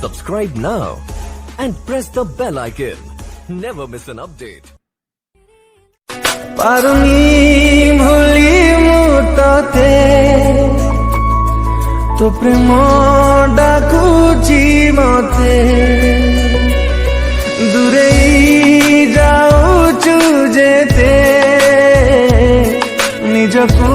Subscribe now and press the bell icon. Never miss an update. পারুনি ভুলি মুততে তো প্রেম ডাকুছি মতে দূরেই যাউଛୁ যেতে নিজକୁ